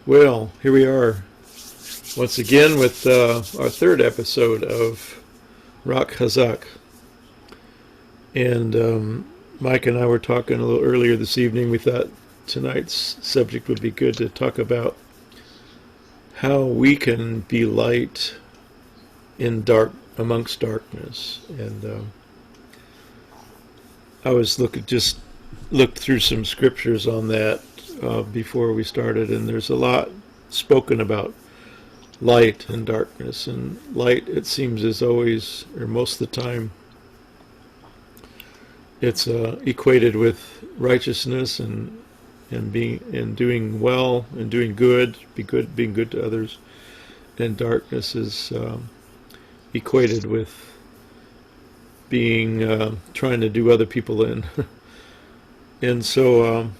Well, here we are once again with our third episode of Rak Chazak. And Mike and I were talking a little earlier this evening. We thought tonight's subject would be good to talk about how we can be light in dark, amongst darkness. And I was just looked through some scriptures on that before we started, and there's a lot spoken about light and darkness. And light, it seems, is always, or most of the time, it's equated with righteousness and doing well and doing good, being good to others. And darkness is equated with being trying to do other people in. And so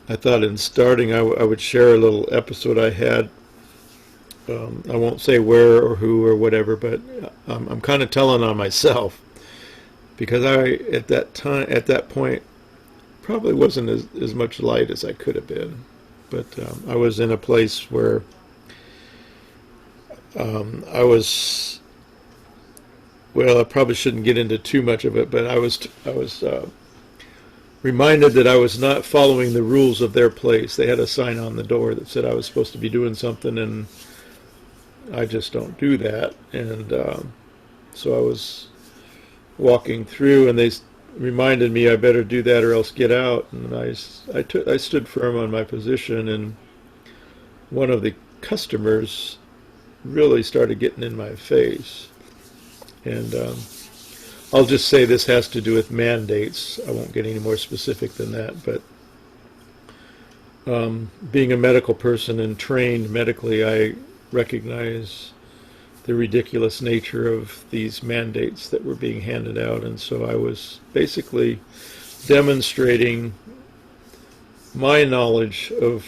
I thought in starting I would share a little episode I had. I won't say where or who or whatever, but I'm kind of telling on myself because I at that point probably wasn't as much light as I could have been. But I was in a place where I was, well, I probably shouldn't get into too much of it, but I was reminded that I was not following the rules of their place. They had a sign on the door that said I was supposed to be doing something, and I just don't do that. And so I was walking through, and they reminded me I better do that or else get out. And I stood firm on my position, and one of the customers really started getting in my face. And I'll just say this has to do with mandates. I won't get any more specific than that, but being a medical person and trained medically, I recognize the ridiculous nature of these mandates that were being handed out. And so I was basically demonstrating my knowledge of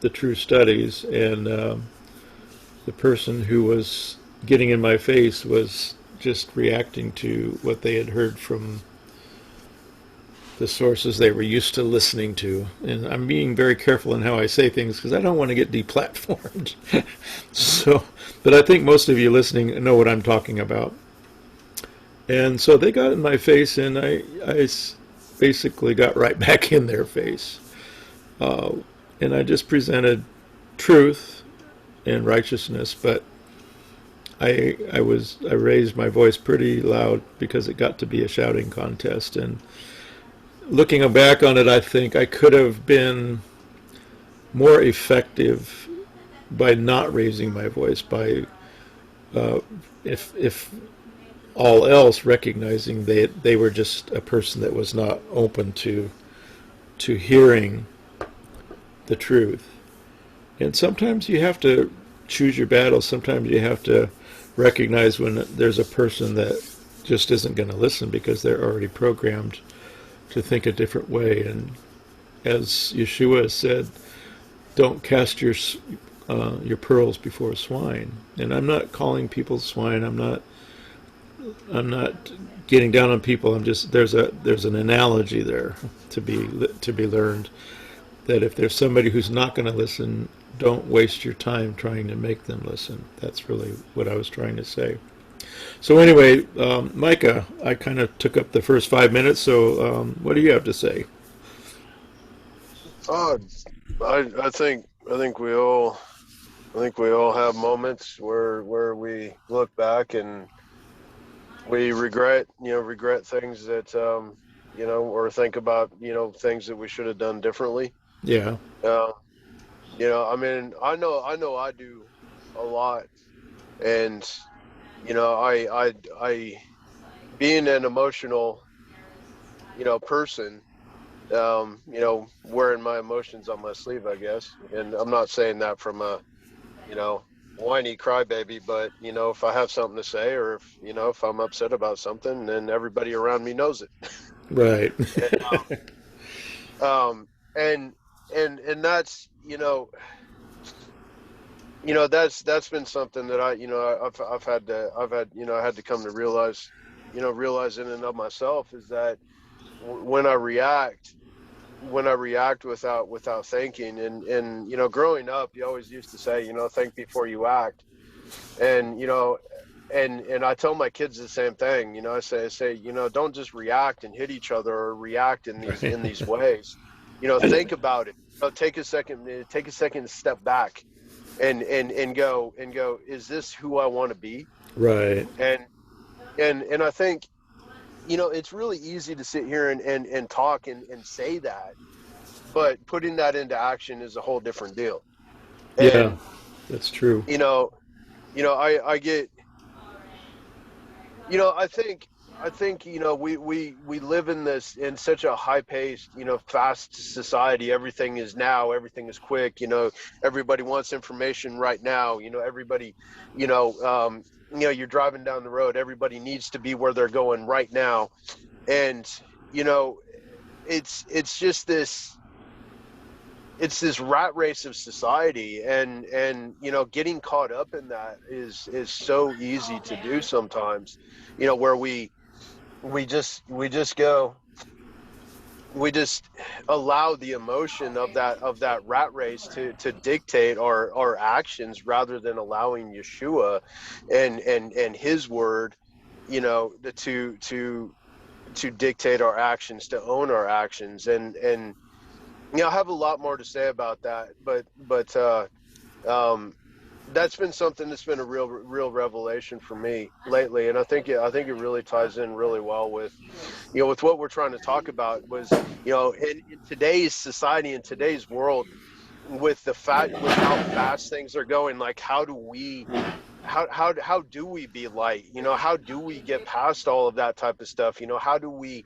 the true studies, and the person who was getting in my face was just reacting to what they had heard from the sources they were used to listening to. And I'm being very careful in how I say things because I don't want to get deplatformed. But I think most of you listening know what I'm talking about. And so they got in my face, and I basically got right back in their face. And I just presented truth and righteousness, but I raised my voice pretty loud because it got to be a shouting contest. And looking back on it, I think I could have been more effective by not raising my voice, by if all else recognizing they were just a person that was not open to hearing the truth. And sometimes you have to choose your battles. Sometimes you have to recognize when there's a person that just isn't going to listen because they're already programmed to think a different way. And as Yeshua said, don't cast your pearls before swine. And I'm not calling people swine. I'm not getting down on people. I'm just there's an analogy there to be learned, that if there's somebody who's not going to listen, don't waste your time trying to make them listen. That's really what I was trying to say. So anyway, Micah, I kind of took up the first 5 minutes. So what do you have to say? Uh, I think we all have moments where we look back and we regret things that or think about things that we should have done differently. Yeah. Uh, I mean, I know I do a lot, and I being an emotional person, wearing my emotions on my sleeve, I guess. And I'm not saying that from a whiny crybaby, but if I have something to say, or if I'm upset about something, then everybody around me knows it. Right. And um and and that's that's been something that I had to come to realize in and of myself, is that when I react, when I react without thinking. And growing up, you always used to say, think before you act. And and I tell my kids the same thing. I say, don't just react and hit each other or react in these Right. in these ways. Think about it. Take a second to step back and go, is this who I want to be? Right. And I think, it's really easy to sit here and talk and say that, but putting that into action is a whole different deal. Yeah, And that's true. you know, I get, I think we live in such a high paced, fast society. Everything is now, everything is quick. Everybody wants information right now. Everybody, you're driving down the road, everybody needs to be where they're going right now. And you know it's just this rat race of society, and getting caught up in that is so easy to do sometimes, where we just go, we just allow the emotion of that rat race to dictate our actions, rather than allowing Yeshua and his word, to dictate our actions, to own our actions. And I have a lot more to say about that, but um, that's been something that's been a real revelation for me lately. And I think it really ties in really well with what we're trying to talk about. Was, in today's society, in today's world, with how fast things are going, like, how do we be light? How do we get past all of that type of stuff? How do we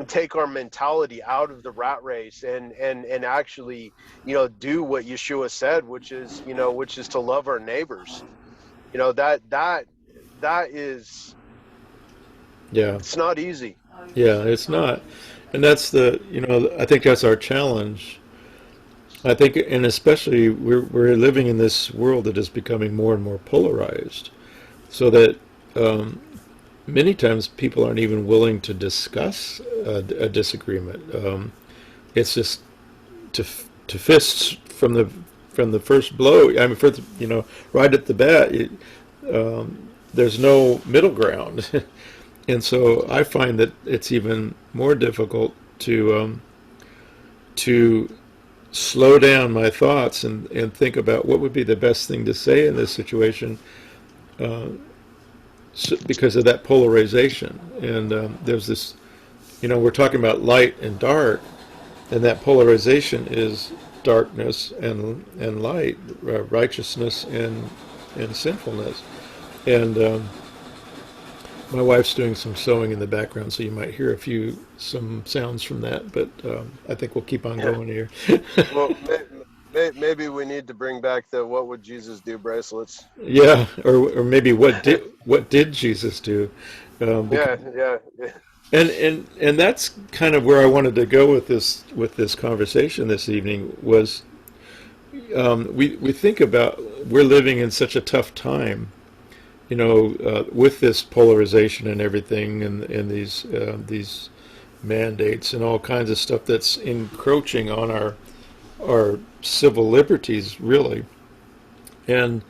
take our mentality out of the rat race and actually, do what Yeshua said, which is to love our neighbors. That is, Yeah. it's not easy. Yeah, it's not. And that's I think that's our challenge. I think, and especially we're living in this world that is becoming more and more polarized, so that um, many times people aren't even willing to discuss a disagreement. It's just to fists from the first blow. I mean, right at the bat, there's no middle ground, and so I find that it's even more difficult to slow down my thoughts and think about what would be the best thing to say in this situation, uh, because of that polarization. And there's this, we're talking about light and dark, and that polarization is darkness and light, righteousness and sinfulness. And my wife's doing some sewing in the background, so you might hear some sounds from that. But I think we'll keep on Yeah. going here. Well, maybe we need to bring back the "What would Jesus do" bracelets. Yeah, or maybe what did Jesus do? Because, Yeah, yeah, yeah. and that's kind of where I wanted to go with this conversation this evening. Was we think about, we're living in such a tough time, with this polarization and everything, and these mandates and all kinds of stuff that's encroaching on our civil liberties, really. And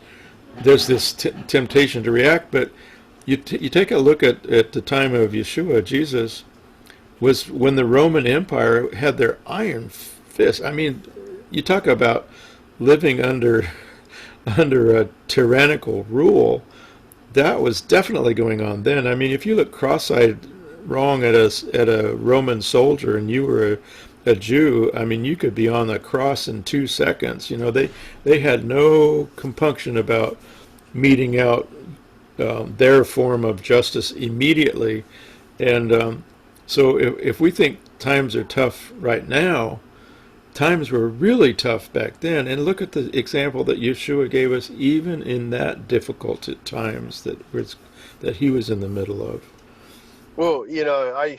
there's this temptation to react, but you take a look at the time of Yeshua. Jesus was when the Roman Empire had their iron fist. I mean, you talk about living under a tyrannical rule. That was definitely going on then. I mean, if you look cross-eyed wrong at a Roman soldier and you were a Jew, I mean, you could be on the cross in 2 seconds. They had no compunction about meting out their form of justice immediately. And so if we think times are tough right now, times were really tough back then. And look at the example that Yeshua gave us, even in that difficult times that he was in the middle of. Well, I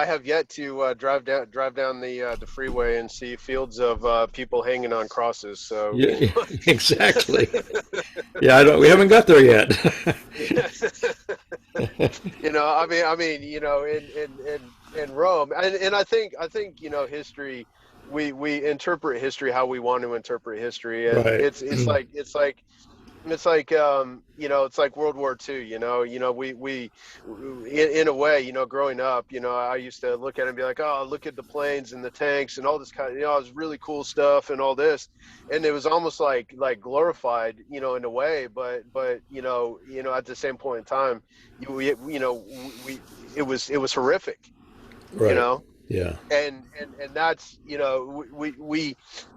have yet to drive down the freeway and see fields of people hanging on crosses. So, Yeah, exactly. Yeah, we haven't got there yet. I mean, and in Rome. And I think history, we interpret history how we want to interpret history, and Right. it's like World War II. We in a way, growing up, I used to look at it and be like, oh, look at the planes and the tanks and all this kind of, it was really cool stuff and all this, and it was almost like glorified, in a way, but at the same point in time, we it was horrific, you Right. know Yeah. and that's,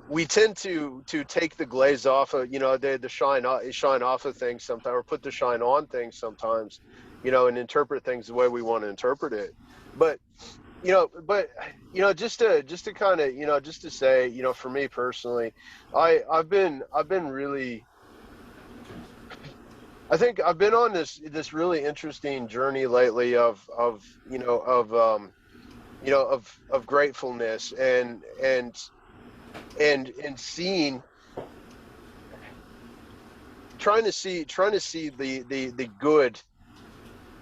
we tend to take the glaze off of, the shine off of things sometimes, or put the shine on things sometimes, and interpret things the way we want to interpret it. But but just to kind of, just to say, for me personally, I've been really, I think I've been on this really interesting journey lately of gratefulness, and seeing, trying to see the good,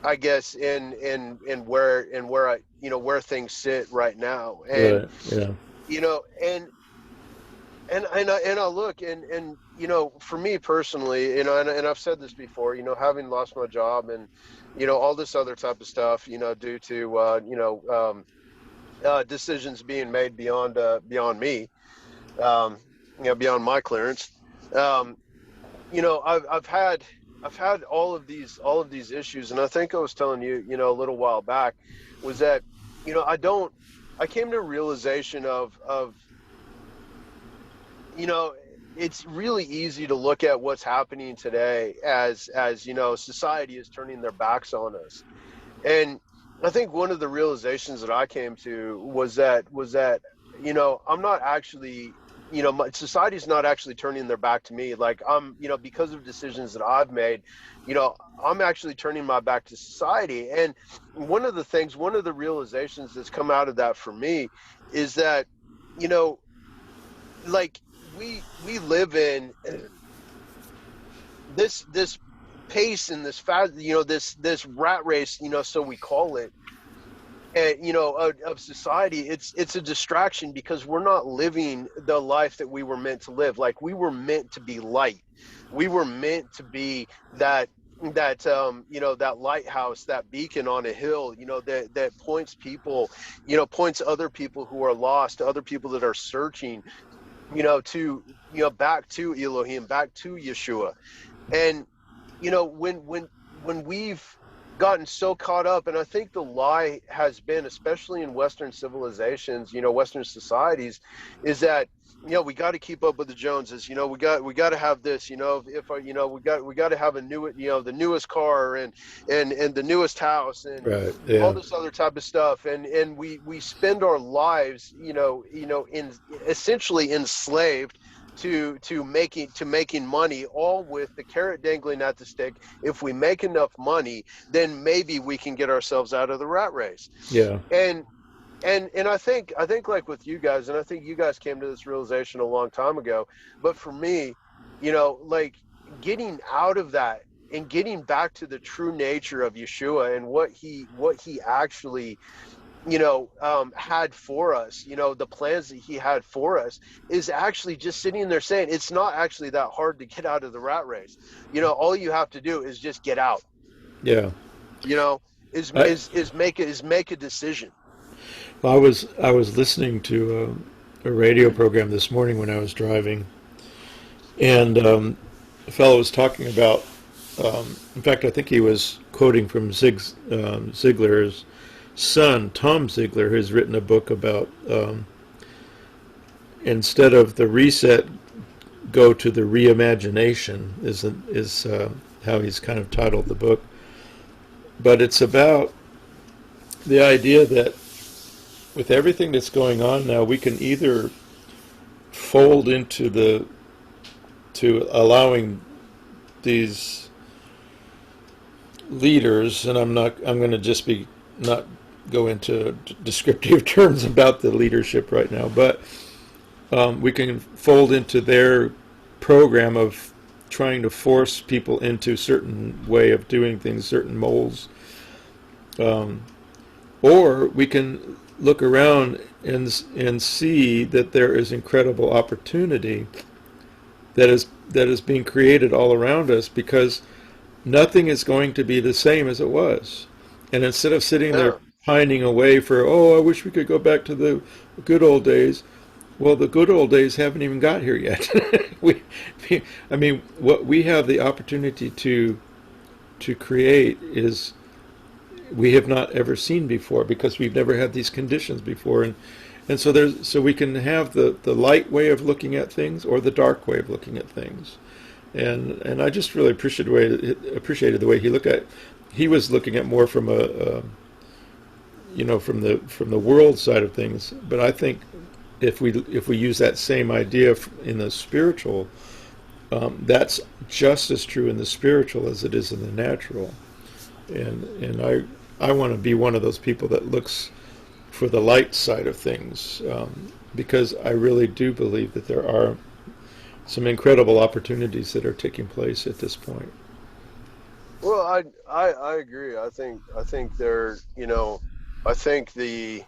I guess, in where where things sit right now. And Right. Yeah. you know and I look, and for me personally, and I've said this before, having lost my job, and all this other type of stuff, due to decisions being made beyond me, um, beyond my clearance. Um, I've had all of these issues, and I think I was telling you, a little while back, was that, I came to a realization of, you know, it's really easy to look at what's happening today as society is turning their backs on us. And I think one of the realizations that I came to was that I'm not actually, my society's not actually turning their back to me. Like, I'm, because of decisions that I've made, I'm actually turning my back to society. And one of the realizations that's come out of that for me is that, you know, like, we live in this pace and this fast, this rat race, so we call it, and of society. It's a distraction, because we're not living the life that we were meant to live. Like, we were meant to be light. We were meant to be that lighthouse, that beacon on a hill, that points people, points other people who are lost, other people that are searching, to, back to Elohim, back to Yeshua. And when we've gotten so caught up, and I think the lie has been, especially in Western civilizations, Western societies, is that, we got to keep up with the Joneses. We got to have this. If we got to have a new, the newest car, and the newest house, and Right. all Yeah. this other type of stuff. And we spend our lives, in essentially enslaved to making money, all with the carrot dangling at the stick. If we make enough money, then maybe we can get ourselves out of the rat race. Yeah. And I think like with you guys, and I think you guys came to this realization a long time ago. But for me, like, getting out of that and getting back to the true nature of Yeshua and what he actually, had for us, the plans that he had for us, is actually just sitting there saying, it's not actually that hard to get out of the rat race. All you have to do is just get out. Yeah. You know, is I make a decision. I was listening to a radio program this morning when I was driving, and a fellow was talking about. In fact, I think he was quoting from Ziglar's son, Tom Ziglar, who's written a book about, instead of the reset, go to the reimagination, is how he's kind of titled the book. But it's about the idea that with everything that's going on now, we can either fold to allowing these leaders, and I'm going to just be not go into descriptive terms about the leadership right now, but we can fold into their program of trying to force people into certain way of doing things, certain molds, or we can look around and see that there is incredible opportunity that is being created all around us, because nothing is going to be the same as it was. And instead of sitting there Yeah. pining away for, oh, I wish we could go back to the good old days. Well, the good old days haven't even got here yet. I mean, what we have the opportunity to create is we have not ever seen before, because we've never had these conditions before. And so we can have the light way of looking at things or the dark way of looking at things. And I just really appreciated the way he looked at. He was looking at more from a from the world side of things. But I think if we use that same idea in the spiritual, that's just as true in the spiritual as it is in the natural. And I want to be one of those people that looks for the light side of things, because I really do believe that there are some incredible opportunities that are taking place at this point. Well, I agree. I think they're, I think the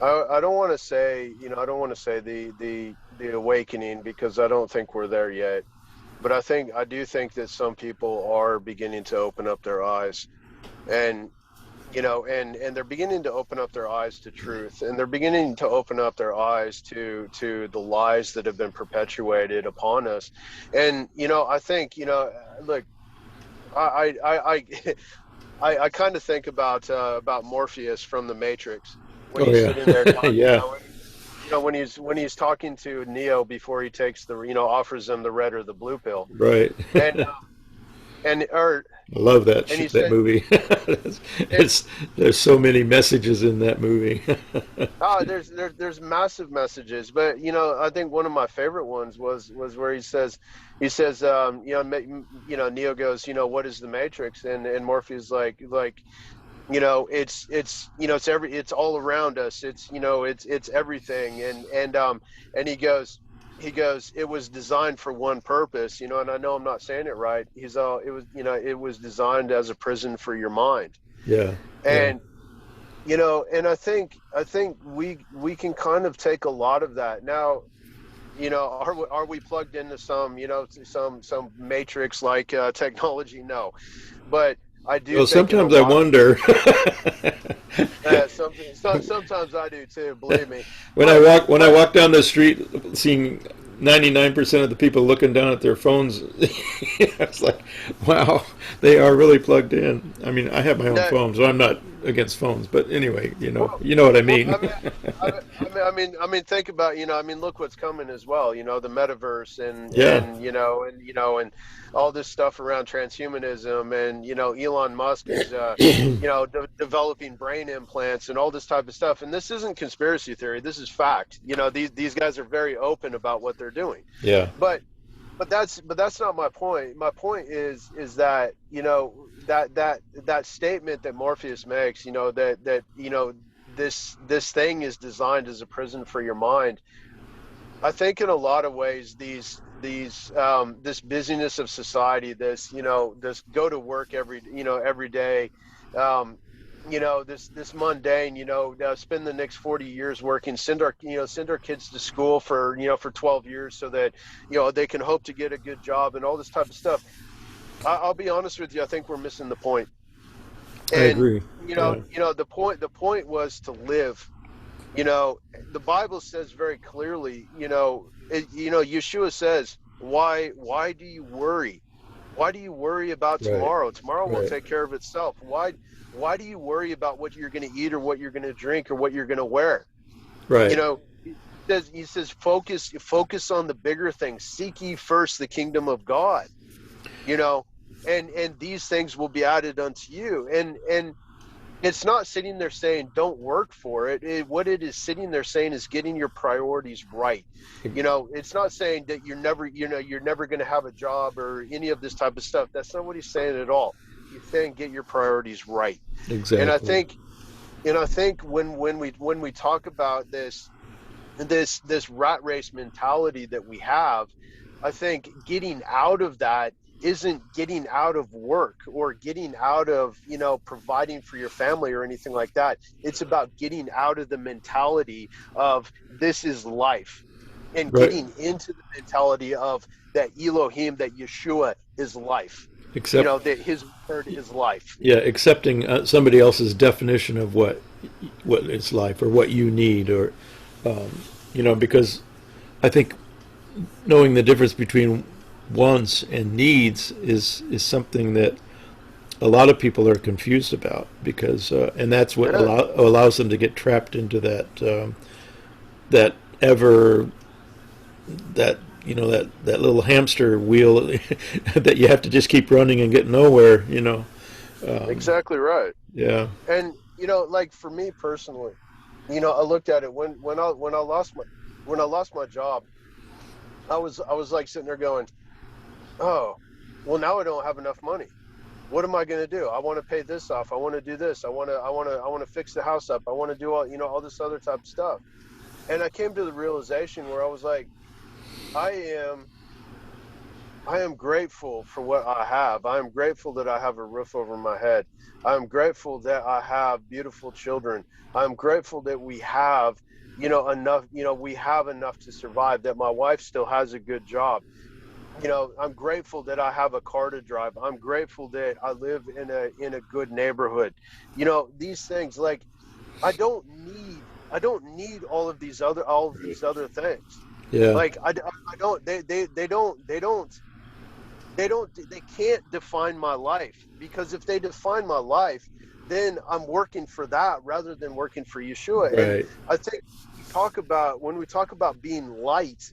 I don't want to say, I don't want to say the awakening, because I don't think we're there yet. But I do think that some people are beginning to open up their eyes, and and they're beginning to open up their eyes to truth, and they're beginning to open up their eyes to the lies that have been perpetuated upon us. And I think, look, I I kind of think about Morpheus from the Matrix, when Oh he's sitting there yeah, talking, yeah, when he's talking to Neo before he takes the, offers him the red or the blue pill. right. And or I love that and he that said, movie. and There's so many messages in that movie. there's massive messages, but I think one of my favorite ones was where he says, Neo goes, what is the Matrix? And Morpheus like, it's all around us, it's everything. And he goes, it was designed for one purpose, and I know I'm not saying it right. It was designed as a prison for your mind. Yeah, yeah. And and I think we can kind of take a lot of that now. Are we plugged into some matrix like technology? No, but I do Well, think in a sometimes I lot of, wonder. sometimes I do too, believe me. when I but walk when I but walk down the street, seeing 99% of the people looking down at their phones, it's like, wow, they are really plugged in. I mean, I have my own that phone, so I'm not against phones, but anyway, well you know what I well mean. think about, look what's coming as well, the metaverse, and Yeah, and all this stuff around transhumanism, and Elon Musk is developing brain implants and all this type of stuff. And this isn't conspiracy theory, this is fact. These guys are very open about what they're doing. yeah, But that's not my point. My point is that, that statement that Morpheus makes, that this thing is designed as a prison for your mind. I think in a lot of ways, this busyness of society, this go to work every day, um, this mundane, spend the next 40 years working, send our kids to school for 12 years so that they can hope to get a good job and all this type of stuff. I'll be honest with you, I think we're missing the point. I And agree. Yeah, the point was to live. you know the Bible says very clearly, Yeshua says, why do you worry? Why do you worry about right, tomorrow? Tomorrow will right, take care of itself. Why do you worry about what you're going to eat or what you're going to drink or what you're going to wear? you right. know he says, focus on the bigger things. Seek ye first the kingdom of God. you know and these things will be added unto you. And it's not sitting there saying don't work for it. What it is sitting there saying is getting your priorities right. It's not saying that you're never going to have a job or any of this type of stuff. That's not what he's saying at all. He's saying get your priorities right. And I Exactly. think when we talk about this rat race mentality that we have, I think getting out of that isn't getting out of work or getting out of, providing for your family or anything like that. It's about getting out of the mentality of this is life and Right. getting into the mentality of that Elohim, that Yeshua is life. Except, That his word is life. yeah, accepting somebody else's definition of what is life or what you need, or because I think knowing the difference between wants and needs is something that a lot of people are confused about, because and that's what Yeah, allows them to get trapped into that ever that that little hamster wheel that you have to just keep running and get nowhere. um, exactly right. yeah. And like for me personally, I looked at it when I lost my job. I was like sitting there going, oh, well, now I don't have enough money. What am I going to do? I want to pay this off. I want to do this. I want to fix the house up. I want to do all this other type of stuff. And I came to the realization where I was like, I am I am grateful for what I have. I am grateful that I have a roof over my head. I am grateful that I have beautiful children. I'm grateful that we have, enough, we have enough to survive, that my wife still has a good job. I'm grateful that I have a car to drive. I'm grateful that I live in a good neighborhood. These things, like, I don't need all of these other things. Yeah. Like I don't they can't define my life, because if they define my life, then I'm working for that rather than working for Yeshua. And Right. I think when we talk about being light,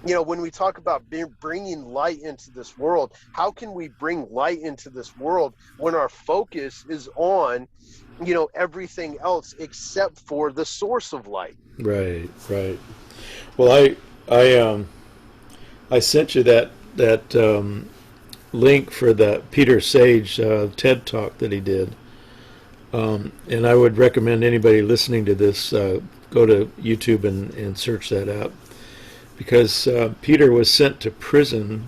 when we talk about bringing light into this world, how can we bring light into this world when our focus is on, everything else except for the source of light? Right. Right. Well, I sent you that link for the Peter Sage TED talk that he did. And I would recommend anybody listening to this go to YouTube and search that out, because Peter was sent to prison,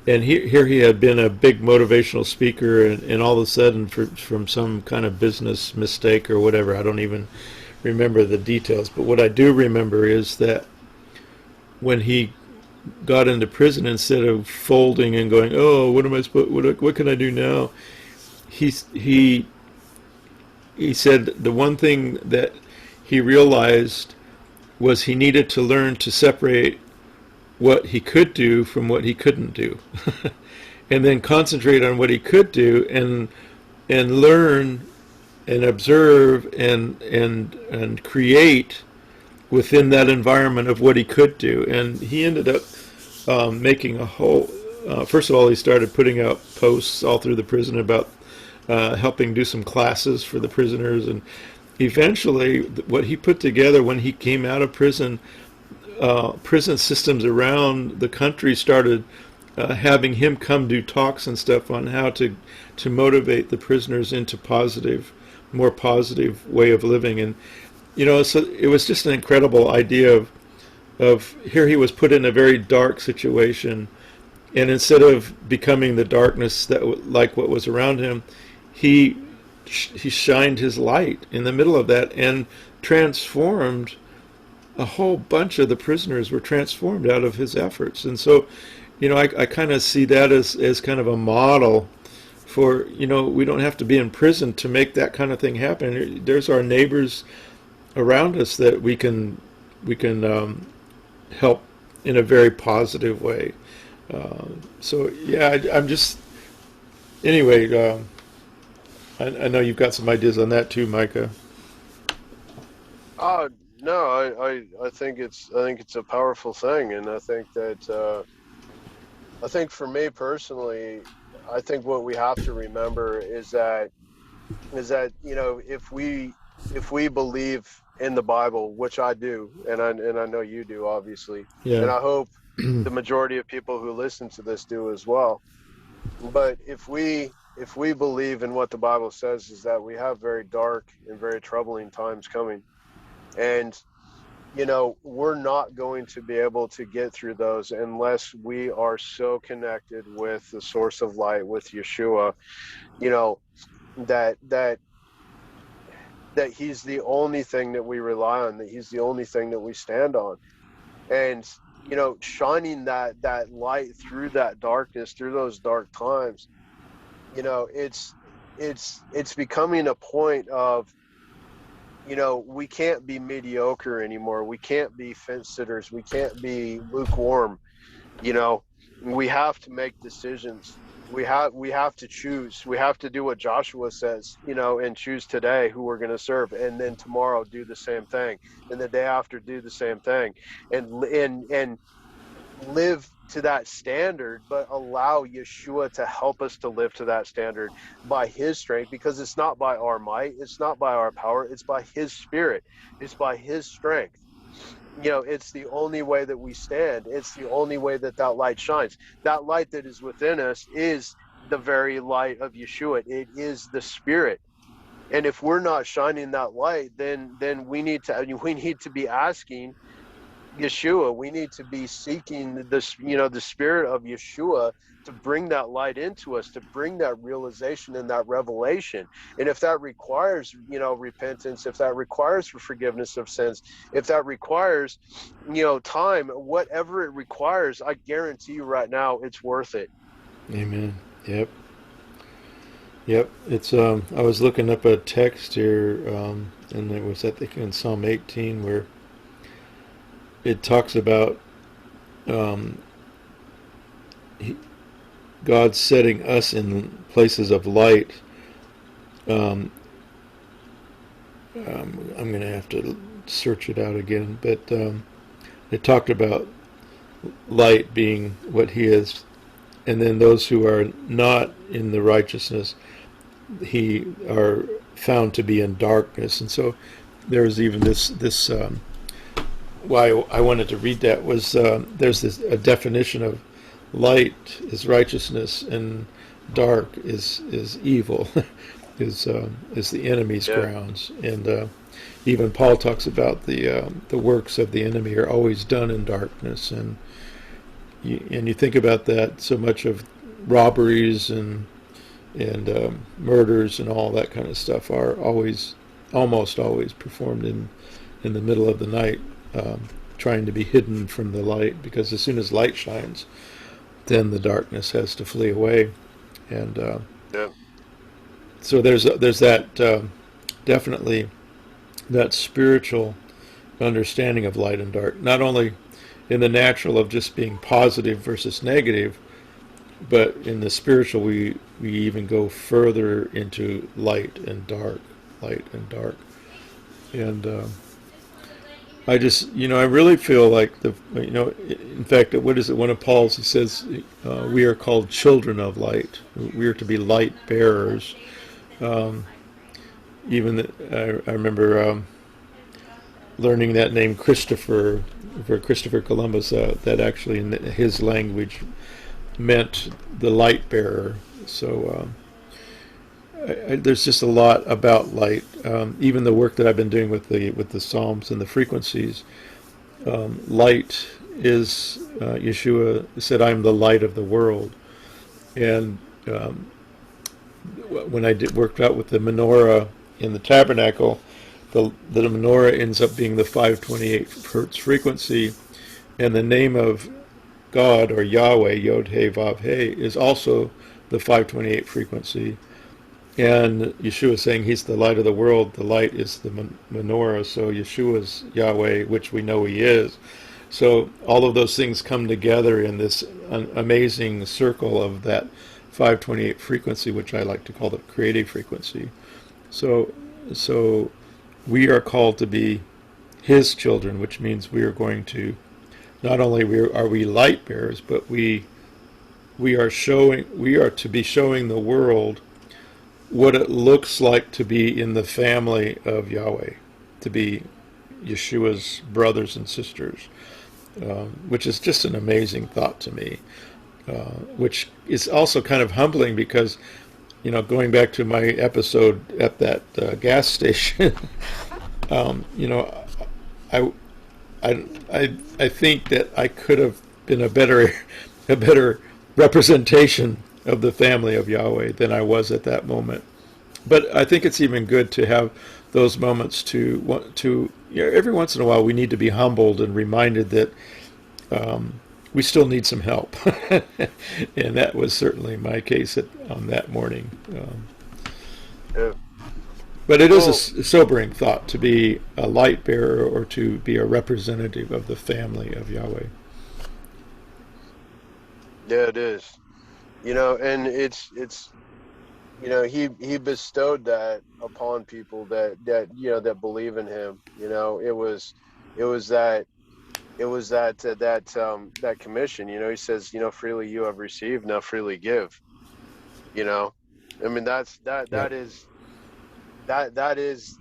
and here he had been a big motivational speaker, and all of a sudden, from some kind of business mistake or whatever, I don't even remember the details, but what I do remember is that when he got into prison, instead of folding and going, "Oh, what am I supposed? What can I do now?" He he he said the one thing that he realized was he needed to learn to separate what he could do from what he couldn't do, and then concentrate on what he could do, and learn and observe and create within that environment of what he could do. And he ended up making a whole. First of all, he started putting out posts all through the prison about helping do some classes for the prisoners, and eventually, what he put together when he came out of prison, prison systems around the country started having him come do talks and stuff on how to motivate the prisoners into more positive way of living. And so it was just an incredible idea of here he was put in a very dark situation, and instead of becoming the darkness that like what was around him, he he shined his light in the middle of that and transformed. A whole bunch of the prisoners were transformed out of his efforts. And so I kind of see that as kind of a model for, we don't have to be in prison to make that kind of thing happen. There's our neighbors around us that we can help in a very positive way. So yeah, I'm just anyway. I know you've got some ideas on that too, Micah. uh no, I think it's a powerful thing. And I think for me personally, I think what we have to remember is that if we believe in the Bible, which I do, and I know you do, obviously, Yeah. and I hope the majority of people who listen to this do as well. But if we believe in what the Bible says, is that we have very dark and very troubling times coming. And we're not going to be able to get through those unless we are so connected with the source of light, with Yeshua, you know, that he's the only thing that we rely on, that he's the only thing that we stand on. And, shining that light through that darkness, through those dark times, it's becoming a point of, we can't be mediocre anymore. We can't be fence sitters. We can't be lukewarm. We have to make decisions. We have to choose. We have to do what Joshua says, and choose today who we're going to serve, and then tomorrow do the same thing, and the day after do the same thing, and live to that standard, but allow Yeshua to help us to live to that standard by his strength, because it's not by our might, it's not by our power, it's by his spirit, it's by his strength. It's the only way that we stand. It's the only way that light shines. That light that is within us is the very light of Yeshua. It is the spirit. And if we're not shining that light, then we need to be asking Yeshua. We need to be seeking the spirit of Yeshua to bring that light into us, to bring that realization and that revelation. And if that requires, repentance, if that requires for forgiveness of sins, if that requires, time, whatever it requires, I guarantee you right now, it's worth it. Amen. Yep. It's I was looking up a text here, and it was, I think, in Psalm 18, where it talks about um, he, God setting us in places of light. Um, I'm going to have to search it out again, but it talked about light being what he is, and then those who are not in the righteousness, he are found to be in darkness. And so there's even this why I wanted to read that was there's a definition of light is righteousness and dark is evil, is the enemy's grounds. And even Paul talks about the works of the enemy are always done in darkness. And you think about that, so much of robberies and murders and all that kind of stuff are almost always performed in the middle of the night, trying to be hidden from the light, because as soon as light shines, then the darkness has to flee away. And so there's that definitely that spiritual understanding of light and dark, not only in the natural of just being positive versus negative, but in the spiritual we even go further into light and dark. And I just, I really feel like in fact, what is it? One of Paul's, he says, we are called children of light. We are to be light bearers. I remember learning that name Christopher for Christopher Columbus. That actually in his language meant the light bearer. So there's just a lot about light. Even the work that I've been doing with the Psalms and the frequencies, light is Yeshua said, "I'm the light of the world." And when I worked out with the menorah in the tabernacle, the menorah ends up being the 528 hertz frequency, and the name of God, or Yahweh, Yod He Vav He, is also the 528 frequency. And Yeshua is saying he's the light of the world. The light is the menorah, so Yeshua's Yahweh, which we know he is. So all of those things come together in this amazing circle of that 528 frequency, which I like to call the creative frequency. So we are called to be his children, which means we are going to, not only are we light bearers, but we are to be showing the world what it looks like to be in the family of Yahweh, to be Yeshua's brothers and sisters, which is just an amazing thought to me, which is also kind of humbling because, going back to my episode at that gas station, I I think that I could have been a better representation of the family of Yahweh than I was at that moment. But I think it's even good to have those moments to every once in a while we need to be humbled and reminded that we still need some help, and that was certainly my case on that morning. Yeah. But it is Well, a sobering thought to be a light bearer or to be a representative of the family of Yahweh. yeah, it is. And it's he bestowed that upon people that believe in him. It was that commission. He says, freely you have received, now freely give. You know, I mean Right. that that is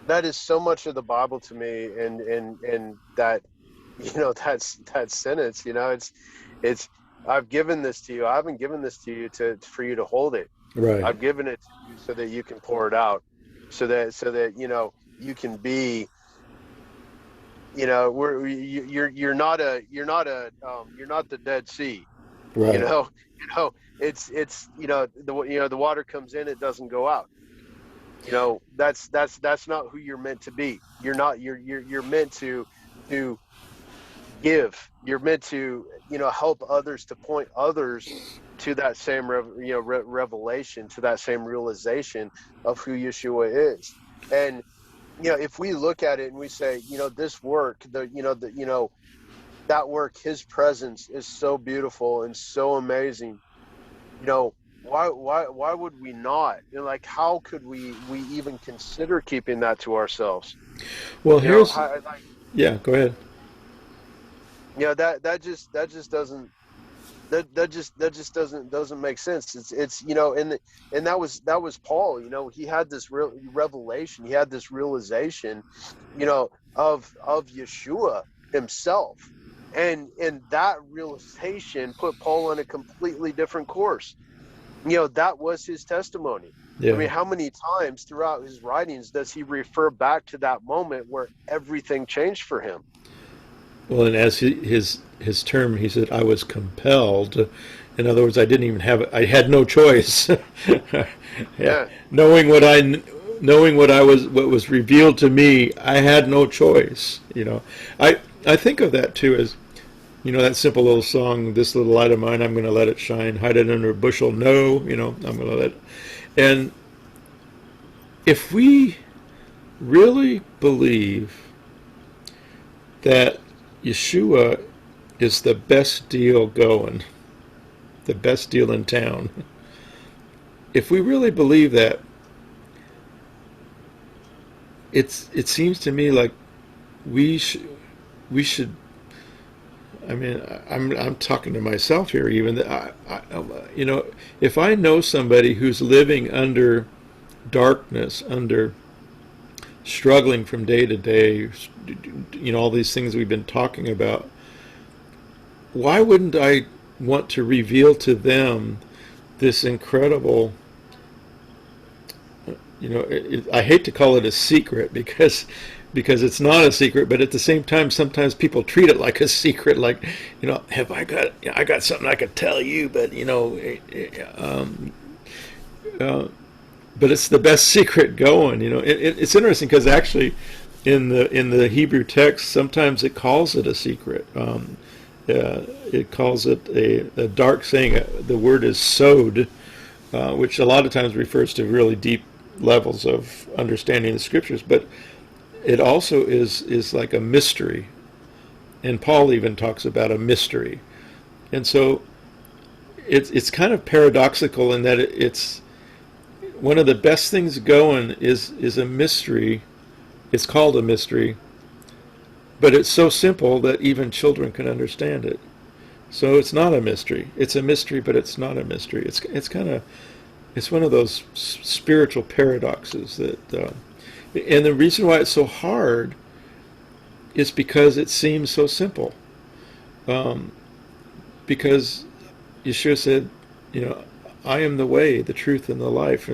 that is so much of the Bible to me, and that that sentence. It's I've given this to you. I haven't given this to you to for you to hold it. Right. I've given it to you so that you can pour it out, so that you can be. You're not the Dead Sea. You Right. know, it's the water comes in, it doesn't go out. That's not who you're meant to be. You're not. You're meant to give. You're meant to help others, to point others to that same revelation, to that same realization of who Yeshua is. And if we look at it and we say, this work, that work, his presence is so beautiful and so amazing. Why would we not? Like, how could we even consider keeping that to ourselves? Well, here's How, like, yeah. Go ahead. that just doesn't make sense. It's and that was Paul. He had this real revelation. He had this realization, of Yeshua himself, and that realization put Paul on a completely different course. That was his testimony. I Yeah. mean, how many times throughout his writings does he refer back to that moment where everything changed for him? Well, and as his term, he said, "I was compelled." In other words, I didn't even have. I had no choice. Yeah, Yeah, knowing what was revealed to me, I had no choice. I think of that too as that simple little song, "This little light of mine, I'm going to let it shine. Hide it under a bushel. No, I'm going to let it." And if we really believe that Yeshua is the best deal going, the best deal in town. If we really believe that, it seems to me like we should we should. I mean, I'm talking to myself here. Even that if I know somebody who's living under darkness, under struggling from day to day, all these things we've been talking about, why wouldn't I want to reveal to them this incredible, I hate to call it a secret because it's not a secret, but at the same time, sometimes people treat it like a secret. Like, have I got something I could tell you, but uh, but it's the best secret going. It's interesting because actually, in the Hebrew text, sometimes it calls it a secret. It calls it a dark saying. The word is sod, which a lot of times refers to really deep levels of understanding the scriptures, but it also is like a mystery. And Paul even talks about a mystery. And so it's kind of paradoxical in that it's one of the best things going is a mystery. It's called a mystery, but it's so simple that even children can understand it. So it's not a mystery. It's a mystery, but it's not a mystery. It's one of those spiritual paradoxes that, and the reason why it's so hard is because it seems so simple. Um, because Yeshua said, I am the way, the truth, and the life,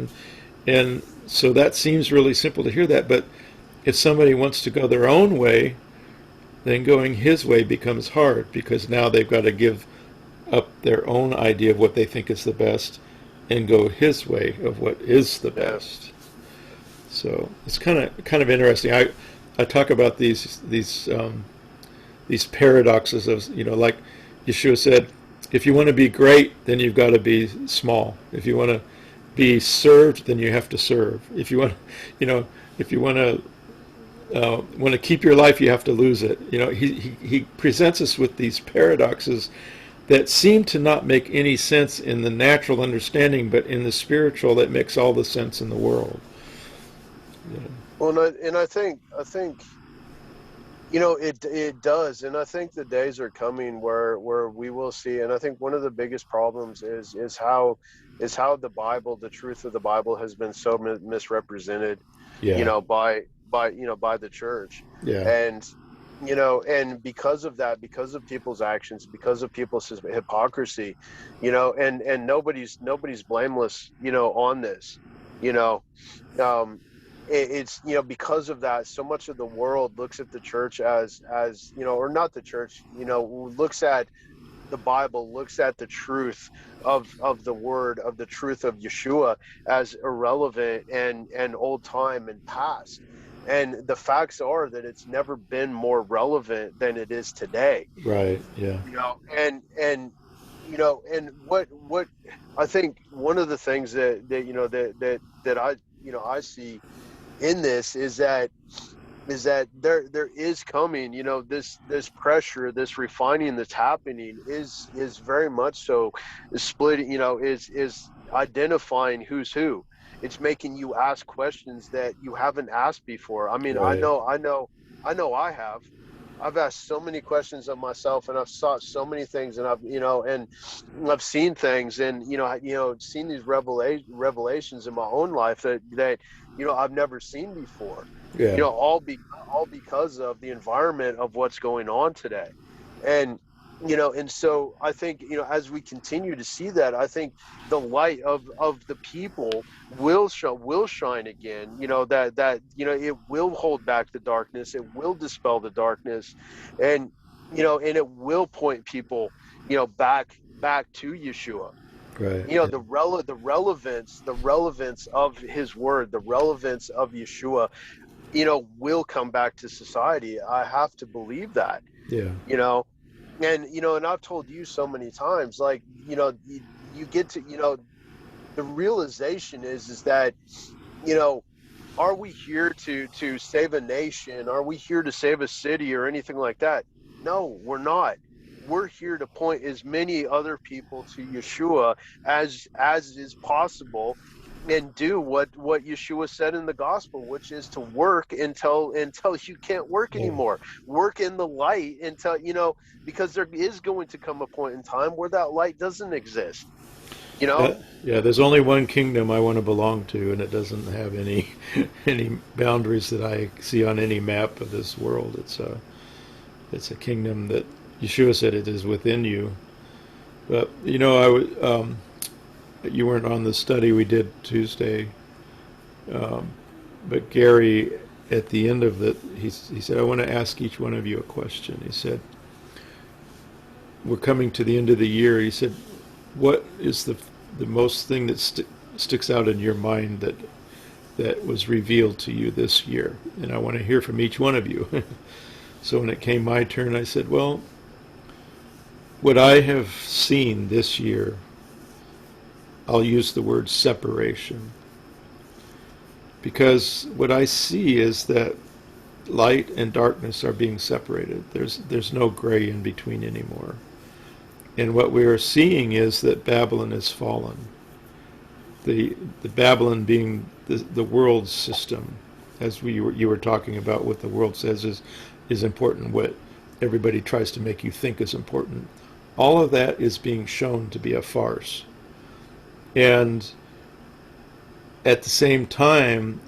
and so that seems really simple to hear that, but if somebody wants to go their own way, then going his way becomes hard because now they've got to give up their own idea of what they think is the best and go his way of what is the Yeah. best. So it's kind of interesting. I talk about these paradoxes of, like Yeshua said, if you want to be great, then you've got to be small. If you want to be served, then you have to serve. If you want, if you want to keep your life, you have to lose it. He presents us with these paradoxes that seem to not make any sense in the natural understanding, but in the spiritual, that makes all the sense in the world. Yeah. Well, and I think it does, and I think the days are coming where we will see. And I think one of the biggest problems is how the Bible, the truth of the Bible, has been so misrepresented, Yeah. by the church. Yeah. And and because of that, because of people's actions, because of people's hypocrisy, and nobody's blameless, on this, you know um it's because of that, so much of the world looks at the church as or not the church, looks at the Bible, looks at the truth of the word, of the truth of Yeshua, as irrelevant and old time and past. And the facts are that it's never been more relevant than it is today. Right. Yeah. And what I think one of the things that I see in this is that there is coming, this pressure, this refining that's happening is very much so splitting, is identifying who's who. It's making you ask questions that you haven't asked before. I mean, Right. I've asked so many questions of myself, and I've sought so many things, and I've seen things, and seen these revelations in my own life that I've never seen before. Yeah. All because of the environment of what's going on today. And and so I think, as we continue to see that, I think the light of the people will shine again, it will hold back the darkness, it will dispel the darkness, and and it will point people back to Yeshua. Right. Yeah. The relevance of his word, the relevance of Yeshua, will come back to society. I have to believe that. Yeah. And I've told you so many times, like, you get to, the realization is that, are we here to save a nation? Are we here to save a city or anything like that? No, we're not. We're here to point as many other people to Yeshua as is possible, and do what Yeshua said in the gospel, which is to work until you can't work Yeah. anymore. Work in the light until, because there is going to come a point in time where that light doesn't exist. Yeah, there's only one kingdom I want to belong to, and it doesn't have any any boundaries that I see on any map of this world. It's a kingdom that Yeshua said it is within you. But you weren't on the study we did Tuesday, but Gary, at the end of it, he said, "I want to ask each one of you a question." He said, "We're coming to the end of the year." He said, "What is the most thing that sticks out in your mind that was revealed to you this year?" And I want to hear from each one of you. So when it came my turn, I said, "Well, what I have seen this year, I'll use the word separation, because what I see is that light and darkness are being separated. There's no gray in between anymore. And what we are seeing is that Babylon has fallen. The Babylon being the world system, as you were talking about, what the world says is important, what everybody tries to make you think is important. All of that is being shown to be a farce. And at the same time,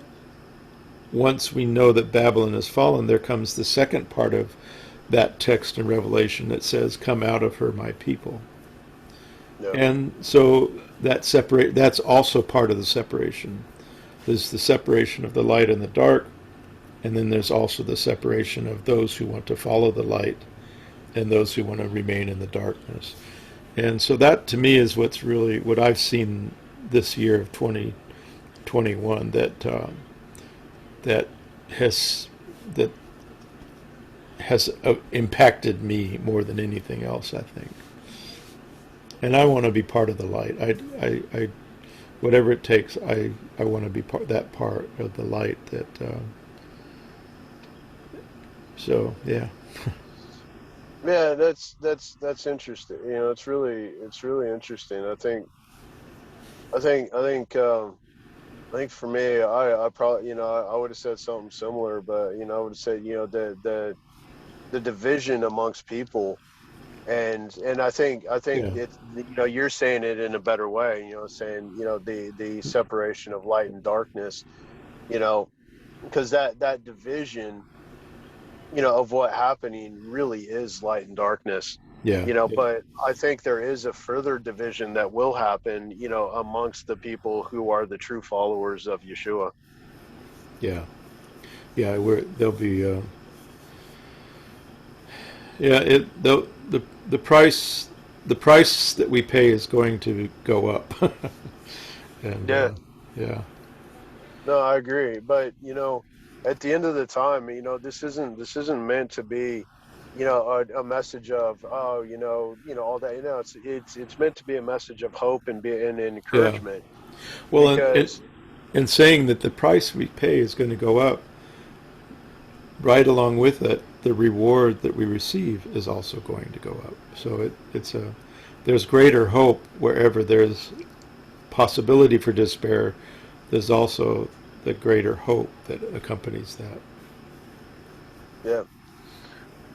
once we know that Babylon has fallen, there comes the second part of that text in Revelation that says, "Come out of her, my people." Yeah. And so that's also part of the separation. There's the separation of the light and the dark, And then there's also the separation of those who want to follow the light and those who want to remain in the darkness. And so that to me is what's really what I've seen this year of 2021 that has that has impacted me more than anything else, I think. And I want to be part of the light. I whatever it takes, I want to be part of the light that. So yeah, Yeah, that's interesting. It's really interesting. I think for me, I probably, I would have said something similar, but I would have said, the division amongst people, and I think yeah, it's, you're saying it in a better way, saying, the separation of light and darkness, you know, because that division, of what happening really is light and darkness, yeah, yeah, but I think there is a further division that will happen, amongst the people who are the true followers of Yeshua. yeah, yeah. Where there'll be, yeah, the price the price that we pay is going to go up, and Yeah, yeah, no, I agree. But at the end of the time, this isn't meant to be, a message of, oh, all that. It's meant to be a message of hope and yeah. encouragement, Well, because and saying that the price we pay is going to go up, right along with it, the reward that we receive is also going to go up. So it's a there's greater hope wherever there's possibility for despair. There's also the greater hope that accompanies that. yeah,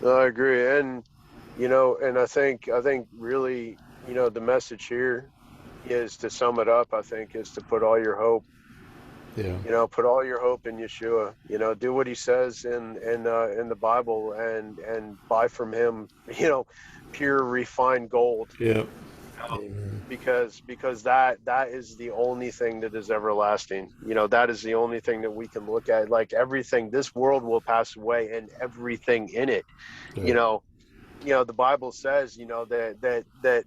no, I agree. And I think really, the message here is, to sum it up, I think, is to Yeah, put all your hope in Yeshua. Do what he says in the Bible, and buy from him, pure refined gold. yeah, Um, amen. because that is the only thing that is everlasting. That is the only thing that we can look at. Like, everything, this world will pass away, and everything in it. You Right, know, the Bible says, that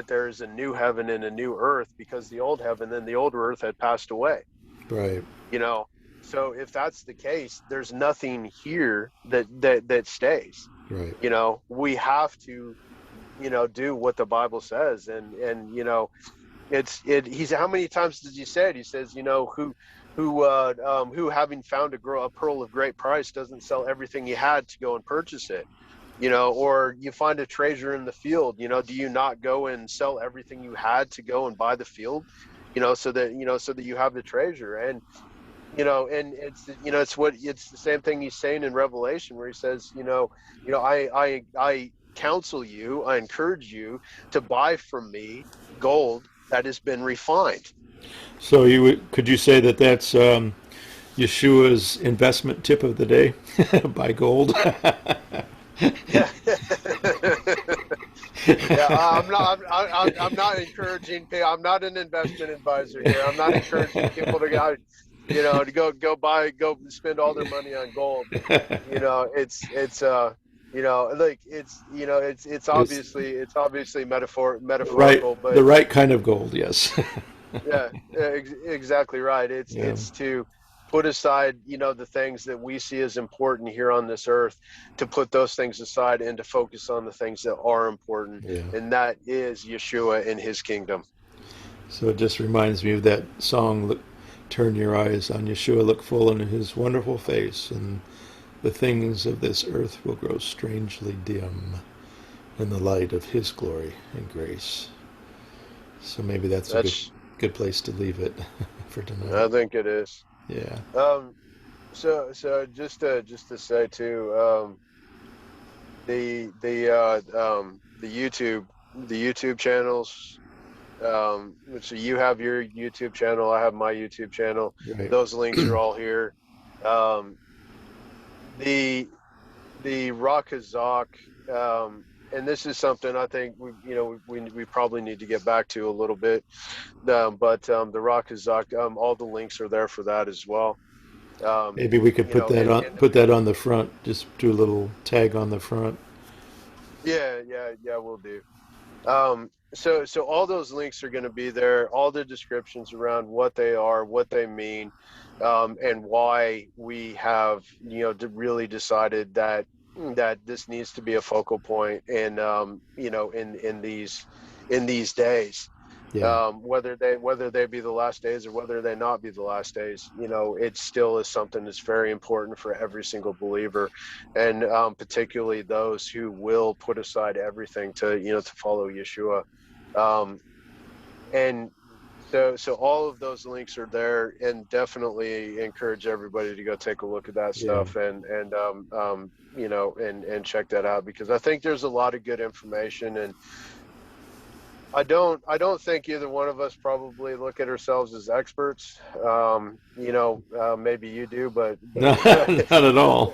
there is a new heaven and a new earth, because the old heaven and the old earth had passed away. right, you know so if that's the case, there's nothing here that stays. right. We have to, do what the Bible says. And he's, how many times does he say it? He says, who having found a pearl of great price doesn't sell everything he had to go and purchase it. Or you find a treasure in the field, do you not go and sell everything you had to go and buy the field, so that you have the treasure. And it's the same thing he's saying in Revelation, where he says, I counsel you, I encourage you to buy from me gold that has been refined. So could you say that that's Yeshua's investment tip of the day? Buy gold. Yeah. Yeah, I'm not encouraging people. I'm not an investment advisor here. I'm not encouraging people to go, go spend all their money on gold. Like, It's it's obviously right, metaphorical, the but right kind of gold. Yes. yeah, exactly right. It's Yeah, it's to put aside, the things that we see as important here on this earth, to put those things aside and to focus on the things that are important, yeah. and that is Yeshua and his kingdom. So it just reminds me of that song, look, Turn Your Eyes on Yeshua, look full into his wonderful face, and the things of this earth will grow strangely dim in the light of his glory and grace. So maybe that's a That's good place to leave it for tonight. I think it is. Yeah, Um, so just to say too, the YouTube channels. So you have your YouTube channel, I have my YouTube channel. right. Those links are all here. Um, the the Rak Chazak, and this is something I think we probably need to get back to a little bit. But the Rak Chazak, all the links are there for that as well. Maybe we could you know, and, and put that on the front. Just do a little tag on the front. yeah, we'll do. So all those links are going to be there, all the descriptions around what they are, what they mean, and why we have, really decided that this needs to be a focal point in, in these days. Yeah, Whether they be the last days or whether they not be the last days, it still is something that's very important for every single believer, and particularly those who will put aside everything to follow Yeshua. um, and so all of those links are there, and definitely encourage everybody to go take a look at that yeah. stuff, and check that out, because I think there's a lot of good information. And I don't think either one of us probably look at ourselves as experts. Maybe you do, but No, not at all.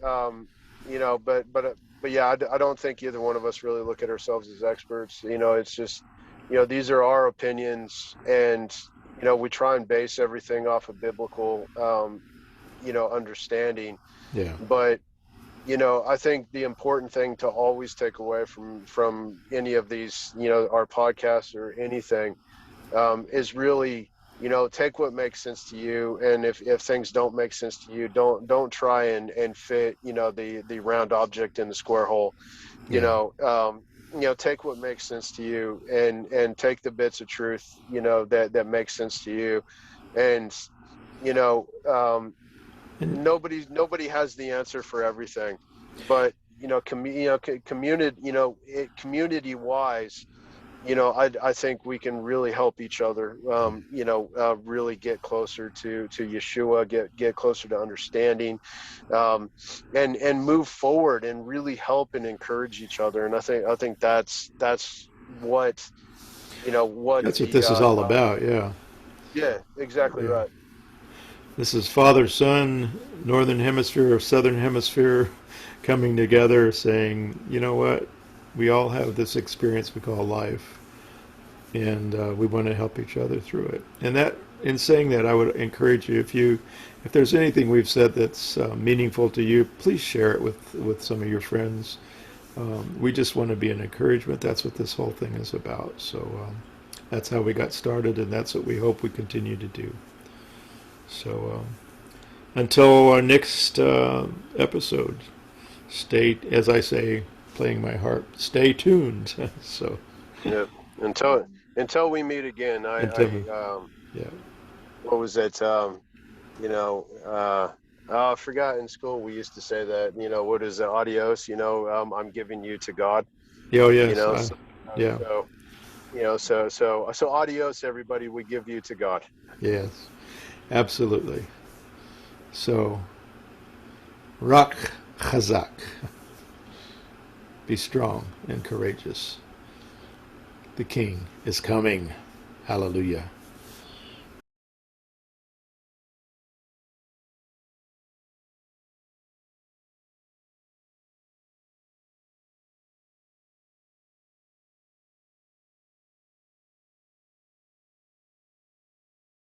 um, but yeah, I don't think either one of us really look at ourselves as experts. It's just, these are our opinions, and we try and base everything off of biblical, understanding. Yeah, But I think the important thing to always take away from any of these, our podcasts or anything, is really, take what makes sense to you. And if things don't make sense to you, don't try and fit, the round object in the square hole. yeah. Take what makes sense to you, and take the bits of truth, that makes sense to you. And, you know, um, And nobody has the answer for everything, but community wise, I think we can really help each other, really get closer to Yeshua, get closer to understanding, and move forward and really help and encourage each other. And I think that's what what that's what the this is all about. Yeah, yeah, exactly yeah. right. This is Father, Son, Northern Hemisphere or Southern Hemisphere coming together saying, you know what? We all have this experience we call life, and we want to help each other through it. And that, in saying that, I would encourage you, if there's anything we've said that's meaningful to you, please share it with some of your friends. We just want to be an encouragement. That's what this whole thing is about. So that's how we got started, and that's what we hope we continue to do. So until our next episode, stay, as I say, playing my harp, stay tuned. So Yeah. Until we meet again, until, yeah, what was it? You know, I forgot, in school we used to say that, what is it? Adios, I'm giving you to God, yeah, oh you yes, know, so, yeah, so, so adios, everybody. We give you to God. yes, absolutely. So Rak Chazak, be strong and courageous. The King is coming. Hallelujah.